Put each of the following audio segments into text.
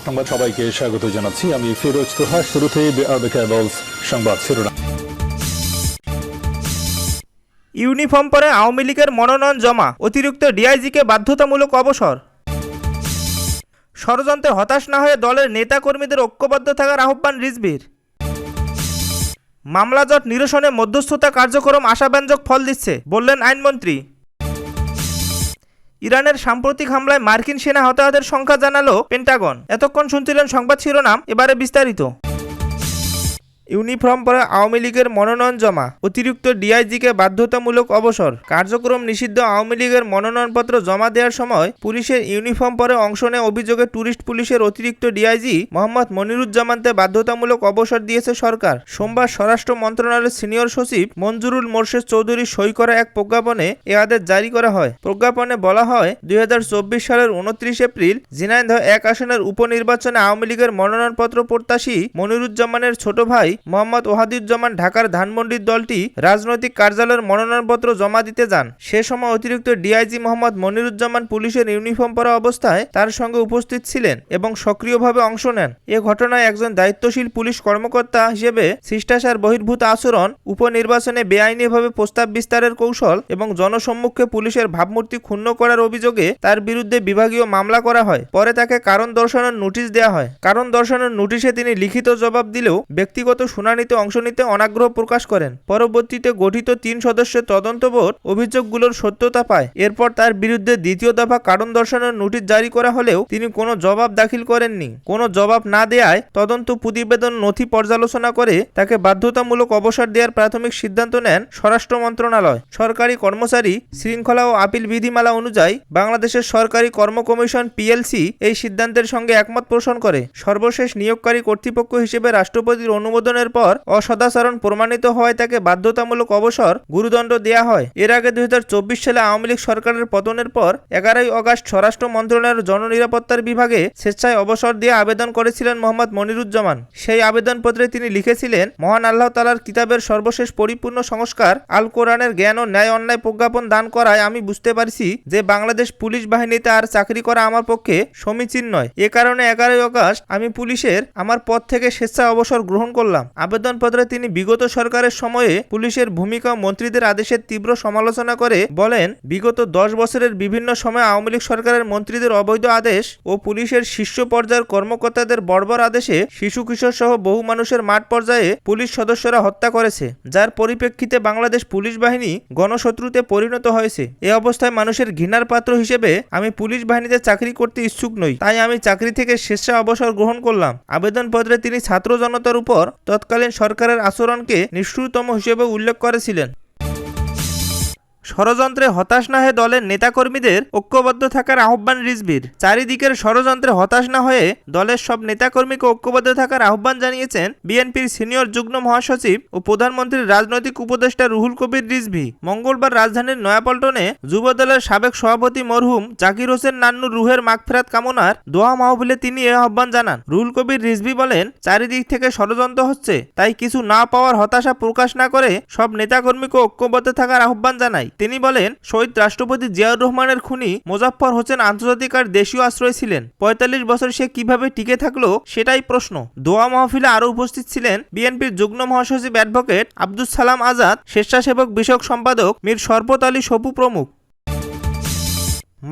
সংবাদ সবাইকে স্বাগত জানাচ্ছি। আমি ফিরোজ তোহা। শুরুতেই সংবাদ শিরোনাম। ইউনিফর্ম পরে আওয়ামী লীগের মনোনয়ন জমা, অতিরিক্ত ডিআইজিকে বাধ্যতামূলক অবসর। ষড়যন্ত্রে হতাশ না হয়ে দলের নেতা কর্মীদের ঐক্যবদ্ধ থাকার আহ্বান রিজভীর। মামলা জট নিরসনে মধ্যস্থতা কার্যক্রম আশাব্যঞ্জক ফল দিচ্ছে, বললেন আইনমন্ত্রী। ইরানের সাম্প্রতিক হামলায় মার্কিন সেনা হতাহতের সংখ্যা জানালো পেন্টাগন। এতক্ষণ শুনছিলেন সংবাদ শিরোনাম, এবারে বিস্তারিত। ইউনিফর্ম পরে আওয়ামী লীগের মনোনয়ন জমা, অতিরিক্ত ডিআইজিকে বাধ্যতামূলক অবসর। কার্যক্রম নিষিদ্ধ আওয়ামী লীগের মনোনয়নপত্র জমা দেওয়ার সময় পুলিশের ইউনিফর্ম পরে অংশ নেয় অভিযোগে ট্যুরিস্ট পুলিশের অতিরিক্ত ডিআইজি মোহাম্মদ মনিরুজ্জামানকে বাধ্যতামূলক অবসর দিয়েছে সরকার। সোমবার স্বরাষ্ট্র মন্ত্রণালয়ের সিনিয়র সচিব মঞ্জুরুল মোর্শেদ চৌধুরী সই করা এক প্রজ্ঞাপনে এ আদেশ জারি করা হয়। প্রজ্ঞাপনে বলা হয়, 2024 সালের 29 এপ্রিল ঝিনাইদহ 1 আসনের উপনির্বাচনে আওয়ামী লীগের মনোনয়নপত্র প্রত্যাশী মনিরুজ্জামানের ছোট ভাই মোহাম্মদ ওয়াহিদুজ্জামান ঢাকার ধানমন্ডির দলটি রাজনৈতিক কার্যালয়ের মনোনয়নপত্র জমা দিতে যান। সে সময় অতিরিক্ত ডিআইজি মোহাম্মদ মনিরুজ্জামান পুলিশের ইউনিফর্ম পরা অবস্থায় তার সঙ্গে উপস্থিত ছিলেন এবং সক্রিয়ভাবে অংশ নেন। এ ঘটনায় একজন দায়িত্বশীল পুলিশ কর্মকর্তা হিসেবে শিষ্টাচার বহির্ভূত আচরণ, উপনির্বাচনে বেআইনিভাবে প্রস্তাব বিস্তারের কৌশল এবং জনসম্মুখে পুলিশের ভাবমূর্তি ক্ষুণ্ণ করার অভিযোগে তার বিরুদ্ধে বিভাগীয় মামলা করা হয়। পরে তাকে কারণ দর্শানোর নোটিশ দেওয়া হয়। কারণ দর্শানোর নোটিশে তিনি লিখিত জবাব দিলেও ব্যক্তিগত শুনানিতে অংশ নিতে অনাগ্রহ প্রকাশ করেন। পরবর্তীতে গঠিত 3 সদস্যের তদন্ত বোর্ড অভিযোগগুলোর সত্যতা পায়। এরপর তার বিরুদ্ধে দ্বিতীয় দফা কারণ দর্শানোর নোটিশ জারি করা হলেও তিনি কোনো জবাব দাখিল করেননি। কোনো জবাব না দেয়ায় তদন্ত প্রতিবেদন নথি পর্যালোচনা করে তাকে বাধ্যতামূলক অবসর দেওয়ার প্রাথমিক সিদ্ধান্ত নেন স্বরাষ্ট্র মন্ত্রণালয়। সরকারি কর্মচারী শৃঙ্খলা ও আপিল বিধিমালা অনুযায়ী বাংলাদেশের সরকারি কর্ম কমিশন পিএলসি এই সিদ্ধান্তের সঙ্গে একমত পোষণ করে। সর্বশেষ নিয়োগকারী কর্তৃপক্ষ হিসেবে রাষ্ট্রপতির অনুমোদনের পর অসদাচরণ প্রমাণিত হওয়ায় তাকে বাধ্যতামূলক অবসর গুরুদণ্ড দেয়া হয়। এর আগে 2024 সালে আওয়ামী লীগ সরকারের পতনের পর 11 আগস্ট স্বরাষ্ট্র মন্ত্রণালয়ের জননিরাপত্তার বিভাগে স্বেচ্ছায় অবসর দিয়ে আবেদন করেছিলেন মোহাম্মদ মনিরুজ্জামান। সেই আবেদনপত্রে তিনি লিখেছিলেন, মহান আল্লাহ তাআলার কিতাবের সর্বশেষ পরিপূর্ণ সংস্কার আল কোরআনের জ্ঞান ও ন্যায় অন্যায় প্রজ্ঞাপন দান করায় আমি বুঝতে পারছি যে বাংলাদেশ পুলিশ বাহিনীতে আর চাকরি করা আমার পক্ষে সমীচীন নয়। এ কারণে 11 আগস্ট আমি পুলিশের আমার পদ থেকে স্বেচ্ছায় অবসর গ্রহণ করলাম। আবেদনপত্রে তিনি বিগত সরকারের সময়ে পুলিশের ভূমিকা ও মন্ত্রীদের আদেশের তীব্র সমালোচনা করে বলেন, বিগত 10 বছরের বিভিন্ন সময় আওয়ামী লীগ সরকারের মন্ত্রীদের অবৈধ আদেশ ও পুলিশের শীর্ষ পর্যায়ের কর্মকর্তাদের বর্বর আদেশে শিশু কিশোর সহ বহু মানুষের মাঠ পর্যায়ে পুলিশ সদস্যরা হত্যা করেছে, যার পরিপ্রেক্ষিতে বাংলাদেশ পুলিশ বাহিনী গণশত্রুতে পরিণত হয়েছে। এ অবস্থায় মানুষের ঘৃণার পাত্র হিসেবে আমি পুলিশ বাহিনীতে চাকরি করতে ইচ্ছুক নই, তাই আমি চাকরি থেকে স্বেচ্ছায় অবসর গ্রহণ করলাম। আবেদনপত্রে তিনি ছাত্র জনতার উপর তৎকালীন সরকারের আচরণকে নিষ্ঠুরতম হিসেবে উল্লেখ করেছিলেন। ষড়যন্ত্রে হতাশ না হয়ে দলের নেতাকর্মীদের ঐক্যবদ্ধ থাকার আহ্বান রিজভীর। চারিদিকের ষড়যন্ত্রে হতাশ না হয়ে দলের সব নেতাকর্মীকে ঐক্যবদ্ধ থাকার আহ্বান জানিয়েছেন বিএনপির সিনিয়র যুগ্ম মহাসচিব ও প্রধানমন্ত্রীর রাজনৈতিক উপদেষ্টা রুহুল কবির রিজভী। মঙ্গলবার রাজধানীর নয়াপল্টনে যুবদলের সাবেক সভাপতি মরহুম জাকির হোসেন নান্নুর রুহের মাগফিরাত কামনার দোয়া মাহফিলে তিনি এ আহ্বান জানান। রুহুল কবির রিজভী বলেন, চারিদিক থেকে ষড়যন্ত্র হচ্ছে, তাই কিছু না পাওয়ার হতাশা প্রকাশ না করে সব নেতাকর্মীকে ঐক্যবদ্ধ থাকার আহ্বান জানাই। তিনি বলেন, শহীদ রাষ্ট্রপতি জিয়াউর রহমানের খুনি মোজাফফর হোসেন আন্তর্জাতিক আর দেশীয় আশ্রয় ছিলেন। 45 বছর সে কিভাবে টিকে থাকলো সেটাই প্রশ্ন। দোয়া মাহফিলে আরও উপস্থিত ছিলেন বিএনপির যুগ্ম মহাসচিব অ্যাডভোকেট আব্দুস সালাম আজাদ, স্বেচ্ছাসেবক বিষয়ক সম্পাদক মীর শরফত আলী সপু প্রমুখ।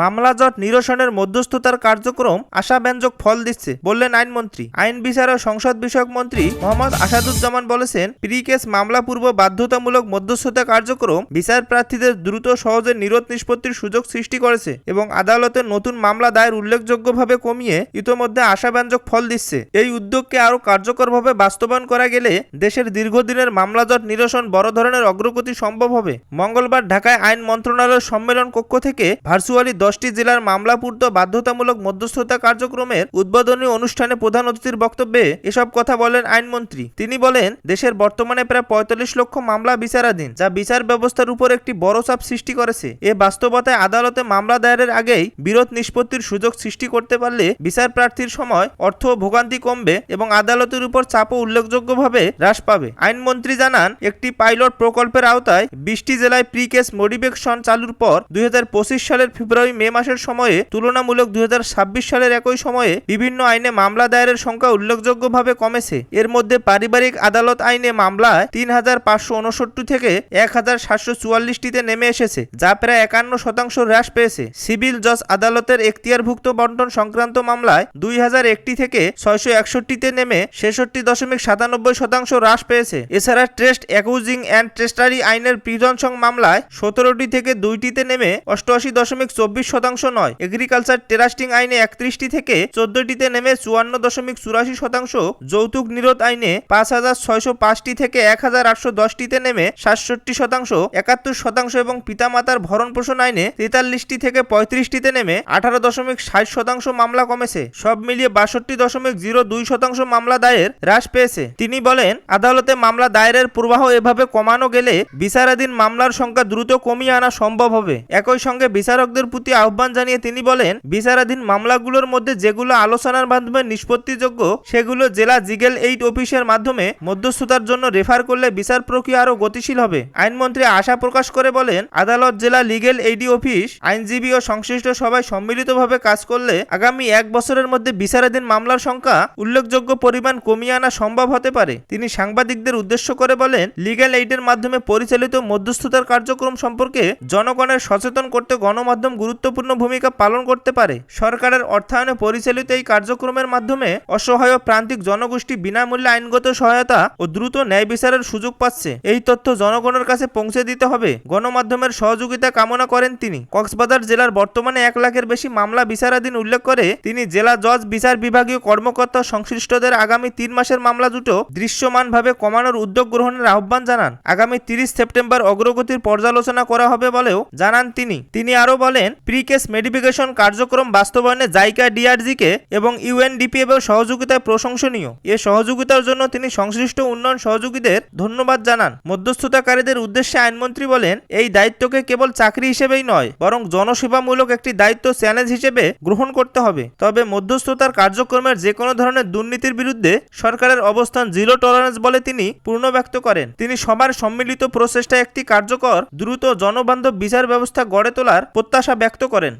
মামলা জট নিরসনের মধ্যস্থতার কার্যক্রম আশাব্যঞ্জক ফল দিচ্ছে, বললেন আইনমন্ত্রী। আইন বিচার ও সংসদ বিষয়ক মন্ত্রী মোহাম্মদ আসাদুজ্জামান বলেছেন, প্রি কেস মামলা পূর্ব বাধ্যতামূলক মধ্যস্থতা কার্যক্রম বিচার প্রার্থীদের দ্রুত সহজে নিরোধ নিষ্পত্তির সুযোগ সৃষ্টি করেছে এবং আদালতের নতুন মামলা দায়ের উল্লেখযোগ্যভাবে কমিয়ে ইতোমধ্যে আশাব্যঞ্জক ফল দিচ্ছে। এই উদ্যোগকে আরও কার্যকরভাবে বাস্তবায়ন করা গেলে দেশের দীর্ঘদিনের মামলা জট নিরসন বড় ধরনের অগ্রগতি সম্ভব হবে। মঙ্গলবার ঢাকায় আইন মন্ত্রণালয়ের সম্মেলন কক্ষ থেকে ভার্চুয়ালি 10টি জেলার মামলাপূর্ত বাধ্যতামূলক মধ্যস্থতা কার্যক্রমের উদ্বোধনী অনুষ্ঠানে প্রধান অতিথির বক্তব্যে এসব কথা বলেন আইনমন্ত্রী। তিনি বলেন, দেশের বর্তমানে প্রায় 45 লক্ষ মামলা বিচারাধীন, যা বিচার ব্যবস্থার উপর একটি বড় চাপ সৃষ্টি করেছে। এ বাস্তবতায় আদালতে মামলা দায়েরের আগেই বিরোধ নিষ্পত্তির সুযোগ সৃষ্টি করতে পারলে বিচার প্রার্থীর সময়, অর্থ ও ভোগান্তি কমবে এবং আদালতের উপর চাপও উল্লেখযোগ্যভাবে হ্রাস পাবে। আইনমন্ত্রী জানান, একটি পাইলট প্রকল্পের আওতায় 20টি জেলায় প্রি কেস মডিফিকেশন চালুর পর 2025 সালের ফেব্রুয়ারি মে মাসের সময়ে তুলনামূলক 2026 সালের একই সময়ে বিভিন্ন আইনে মামলা দায়েরের সংখ্যা উল্লেখযোগ্যভাবে কমেছে। এর মধ্যে পারিবারিক আদালত আইনে মামলায় 3559 থেকে 1744টিতে নেমে এসেছে, যা প্রায় 51% হ্রাস পেয়েছে। সিভিল জজ আদালতের এখতিয়ারভুক্ত বন্টন সংক্রান্ত মামলায় 2001টি থেকে 661টিতে নেমে 66.97% হ্রাস পেয়েছে। এছাড়া ট্রেস্ট অ্যাকুজিং অ্যান্ড ট্রেস্টারি আইনের প্রিজনসং মামলায় 17টি থেকে 2টিতে নেমে 88.24% নয়। এগ্রিকালচার ট্রাস্টিং আইনে 31টি থেকে 14টিতে নেমে 54.84%। যৌতুক নিরোধ আইনে 5605টি থেকে 1810টিতে নেমে 67%। 71% এবং পিতামাতার ভরণ পোষণ আইনে 43টি থেকে 35টিতে নেমে 18.60% মামলা কমেছে। সব মিলিয়ে 62.02% মামলা দায়ের হ্রাস পেয়েছে। তিনি বলেন, আদালতে মামলা দায়েরের প্রবাহ এভাবে কমানো গেলে বিচারাধীন মামলার সংখ্যা দ্রুত কমিয়ে আনা সম্ভব হবে। একই সঙ্গে বিচারকদের প্রতি আহ্বান জানিয়ে তিনি বলেন, বিচারাধীন মামলাগুলোর মধ্যে যেগুলো আলোচনার মাধ্যমে নিষ্পত্তিযোগ্য সেগুলো জেলা লিগ্যাল এইড অফিসের মাধ্যমে মধ্যস্থতার জন্য রেফার করলে বিচার প্রক্রিয়া আরও গতিশীল হবে। আইনমন্ত্রী আশা প্রকাশ করে বলেন, আদালত, জেলা লিগ্যাল এইড অফিস, আইনজীবী ও সংশ্লিষ্ট সবাই সম্মিলিতভাবে কাজ করলে আগামী 1 বছরের মধ্যে বিচারাধীন মামলার সংখ্যা উল্লেখযোগ্য পরিমাণ কমিয়ে আনা সম্ভব হতে পারে। তিনি সাংবাদিকদের উদ্দেশ্য করে বলেন, লিগ্যাল এইডের মাধ্যমে পরিচালিত মধ্যস্থতার কার্যক্রম সম্পর্কে জনগণের সচেতন করতে গণমাধ্যম গুরুত্বপূর্ণ ভূমিকা পালন করতে পারে। সরকারের অর্থায়নে পরিচালিত এই কার্যক্রমের মাধ্যমে অসহায় প্রান্তিক জনগোষ্ঠী বিনামূল্যে আইনগত সহায়তা ও দ্রুত ন্যায় বিচারের সুযোগ পাচ্ছে। এই তথ্য জনগণের কাছে পৌঁছে দিতে হবে। গণমাধ্যমের সহযোগিতা কামনা করেন তিনি। কক্সবাজার জেলার বর্তমানে 1 লাখের বেশি মামলা বিচারাধীন উল্লেখ করে তিনি জেলা জজ, বিচার বিভাগীয় কর্মকর্তা সংশ্লিষ্টদের আগামী 3 মাসের মামলা দুটো দৃশ্যমানভাবে কমানোর উদ্যোগ গ্রহণের আহ্বান জানান। আগামী 30 সেপ্টেম্বর অগ্রগতির পর্যালোচনা করা হবে বলেও জানান তিনি। তিনি আরও বলেন, প্রি কেস মেডিফিকেশন কার্যক্রম বাস্তবায়নে জাইকা, ডিআরজিকে এবং ইউএনডিপিএফ এর সহযোগিতায় প্রশংসনীয়। এ সহযোগিতার জন্য তিনি সংশ্লিষ্ট উন্নয়ন সহযোগীদের ধন্যবাদ জানান। মধ্যস্থতাকারীদের উদ্দেশ্যে আইনমন্ত্রী বলেন, এই দায়িত্বকে কেবল চাকরি হিসেবেই নয়, বরং জনসেবামূলক একটি দায়িত্ব চ্যালেঞ্জ হিসেবে গ্রহণ করতে হবে। তবে মধ্যস্থতার কার্যক্রমের যে কোনো ধরনের দুর্নীতির বিরুদ্ধে সরকারের অবস্থান জিরো টলারেন্স বলে তিনি পূর্ণ ব্যক্ত করেন। তিনি সবার সম্মিলিত প্রচেষ্টায় একটি কার্যকর, দ্রুত, জনবান্ধব বিচার ব্যবস্থা গড়ে তোলার প্রত্যাশা ব্যক্ত করেন।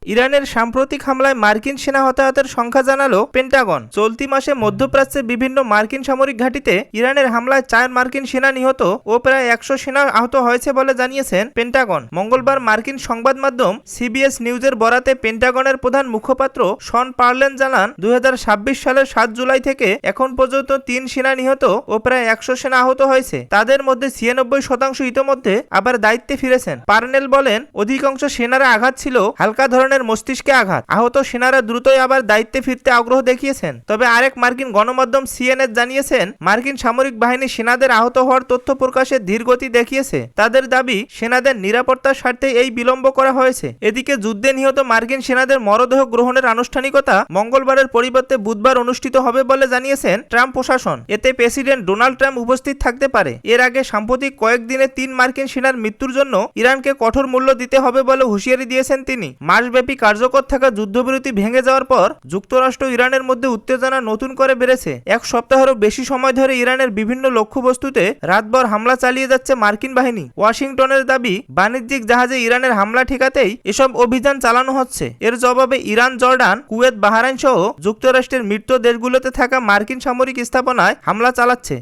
ইরানের সাম্প্রতিক হামলায় মার্কিন সেনা হতাহতের সংখ্যা জানালো পেন্টাগন। চলতি মাসে মধ্যপ্রাচ্যের বিভিন্ন মার্কিন সামরিক ঘাঁটিতে ইরানের হামলায় 4 মার্কিন সেনা নিহত ও প্রায় 100 সেনা আহত হয়েছে বলে জানিয়েছেন পেন্টাগন। মঙ্গলবার মার্কিন সংবাদ মাধ্যম সিবিএস নিউজের বরাতে পেন্টাগনের প্রধান মুখপাত্র শন পার্লেন জানান, 2026 সালের 7 জুলাই থেকে এখন পর্যন্ত 3 সেনা নিহত ও প্রায় 100 সেনা আহত হয়েছে। তাদের মধ্যে 96% ইতোমধ্যে আবার দায়িত্বে ফিরেছেন। পার্নেল বলেন, অধিকাংশ সেনারা আঘাত ছিল হালকা ধরনের মস্তিষ্কে আঘাত। আহত সেনারা দ্রুতই আবার দায়িত্বে ফিরতে আগ্রহ দেখিয়েছেন। তবে আরেক মার্কিন গণমাধ্যম সিএনএন জানিয়েছেন, মার্কিন সামরিক বাহিনী সেনাদের আহত হওয়ার তথ্য প্রকাশে ধীর গতি দেখিয়েছে। তাদের দাবি, সেনাদের নিরাপত্তার স্বার্থে এই বিলম্ব করা হয়েছে। এদিকে যুদ্ধে নিহত মার্কিন সেনাদের মরদেহ গ্রহণের আনুষ্ঠানিকতা মঙ্গলবারের পরিবর্তে বুধবার অনুষ্ঠিত হবে বলে জানিয়েছেন ট্রাম্প প্রশাসন। এতে প্রেসিডেন্ট ডোনাল্ড ট্রাম্প উপস্থিত থাকতে পারে। এর আগে সাম্প্রতিক কয়েকদিনে 3 মার্কিন সেনার মৃত্যুর জন্য ইরানকে কঠোর মূল্য দিতে হবে বলে হুঁশিয়ারি দিয়েছেন তিনি। মাসব্যাপী কার্যকর থাকা যুদ্ধবিরতি ভেঙে যাওয়ার পর যুক্তরাষ্ট্র ইরানের মধ্যে উত্তেজনা নতুন করে বেড়েছে। 1 সপ্তাহেরও বেশি সময় ধরে ইরানের বিভিন্ন লক্ষ্যবস্তুতে রাতভর হামলা চালিয়ে যাচ্ছে মার্কিন বাহিনী। ওয়াশিংটনের দাবি, বাণিজ্যিক জাহাজে ইরানের হামলা ঠেকাতেই এসব অভিযান চালানো হচ্ছে। এর জবাবে ইরান, জর্ডান, কুয়েত, বাহরাইন সহ যুক্তরাষ্ট্রের মিত্র দেশগুলোতে থাকা মার্কিন সামরিক স্থাপনায় হামলা চালাচ্ছে।